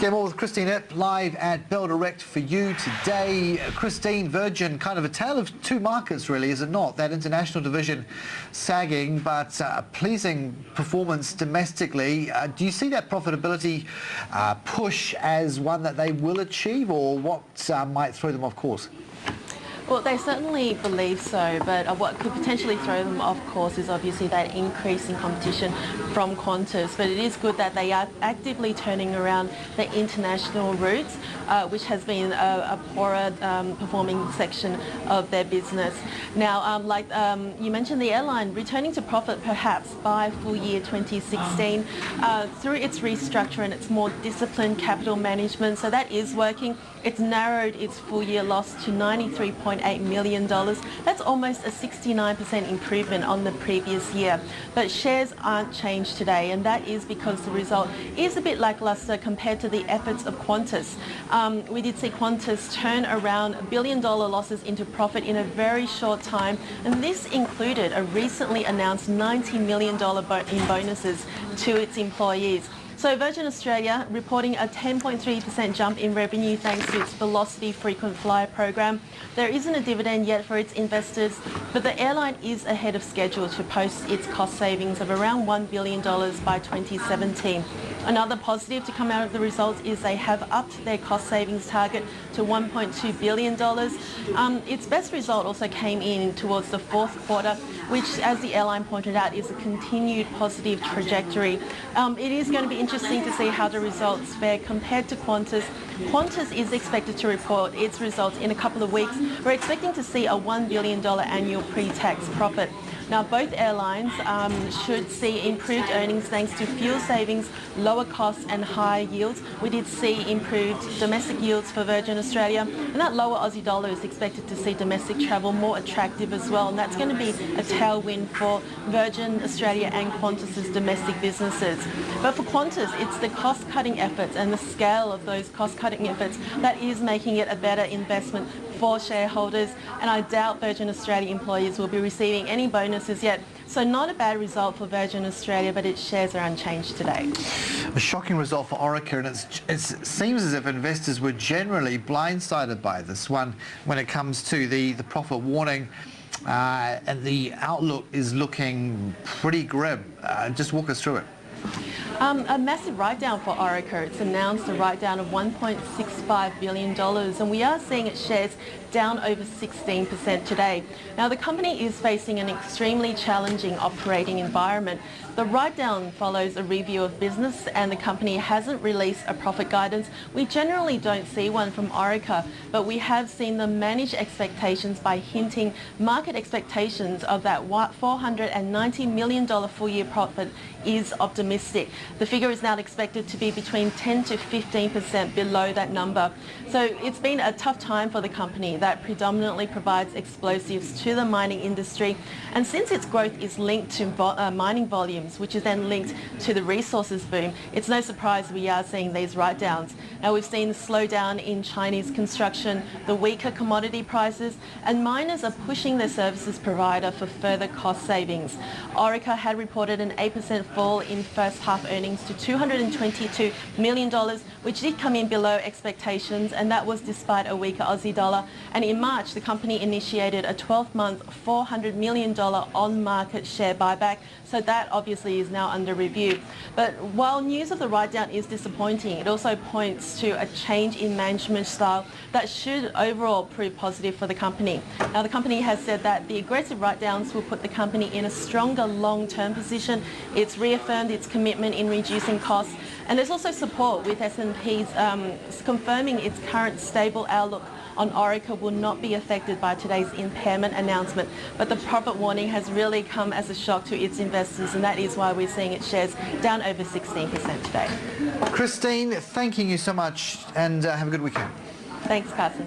Game On with Christine Epp, live at Bell Direct for you today. Christine, Virgin, kind of a tale of two markets really, is it not? That international division sagging, but pleasing performance domestically. Do you see that profitability push as one that they will achieve, or what might throw them off course? Well, they certainly believe so, but what could potentially throw them off course is obviously that increase in competition from Qantas. But it is good that they are actively turning around the international routes, which has been a poorer performing section of their business. Now, you mentioned, the airline returning to profit perhaps by full year 2016 through its restructure and its more disciplined capital management. So that is working. It's narrowed its full year loss to $93.8 million. That's almost a 69% improvement on the previous year. But shares aren't changed today, and that is because the result is a bit lackluster compared to the efforts of Qantas. We did see Qantas turn around $1 billion losses into profit in a very short time, and this included a recently announced $90 million in bonuses to its employees. So Virgin Australia reporting a 10.3% jump in revenue thanks to its Velocity frequent flyer program. There isn't a dividend yet for its investors, but the airline is ahead of schedule to post its cost savings of around $1 billion by 2017. Another positive to come out of the results is they have upped their cost savings target to $1.2 billion. Its best result also came in towards the fourth quarter, which, as the airline pointed out, is a continued positive trajectory. It is going to be interesting to see how the results fare compared to Qantas. Qantas is expected to report its results in a couple of weeks. We're expecting to see a $1 billion annual pre-tax profit. Now, both airlines should see improved earnings thanks to fuel savings, lower costs and higher yields. We did see improved domestic yields for Virgin Australia, and that lower Aussie dollar is expected to see domestic travel more attractive as well, and that's going to be a tailwind for Virgin Australia and Qantas's domestic businesses. But for Qantas, it's the cost-cutting efforts and the scale of those cost-cutting efforts that is making it a better investment for shareholders, and I doubt Virgin Australia employees will be receiving any bonuses yet. So not a bad result for Virgin Australia, but its shares are unchanged today. A shocking result for Orica, and it seems as if investors were generally blindsided by this one when it comes to the profit warning, and the outlook is looking pretty grim. Just walk us through it. A massive write-down for Orica. It's announced a write-down of $1.65 billion, and we are seeing its shares down over 16% today. Now, the company is facing an extremely challenging operating environment. The write-down follows a review of business, and the company hasn't released a profit guidance. We generally don't see one from Orica, but we have seen them manage expectations by hinting market expectations of that $490 million full-year profit is optimistic. The figure is now expected to be between 10 to 15% below that number. So it's been a tough time for the company that predominantly provides explosives to the mining industry. And since its growth is linked to mining volumes, which is then linked to the resources boom, it's no surprise we are seeing these write-downs. Now, we've seen the slowdown in Chinese construction, the weaker commodity prices, and miners are pushing their services provider for further cost savings. Orica had reported an 8% fall in first half earnings to $222 million, which did come in below expectations, and that was despite a weaker Aussie dollar. And in March, the company initiated a 12-month $400 million on-market share buyback, so that obviously is now under review. But while news of the write-down is disappointing, it also points to a change in management style that should overall prove positive for the company. Now, the company has said that the aggressive write-downs will put the company in a stronger long-term position. It's reaffirmed its commitment in reducing costs, and there's also support with S&P's confirming its current stable outlook on Orica will not be affected by today's impairment announcement. But the profit warning has really come as a shock to its investors, and that is why we're seeing its shares down over 16% today. Christine, thanking you so much, and have a good weekend. Thanks, Carson.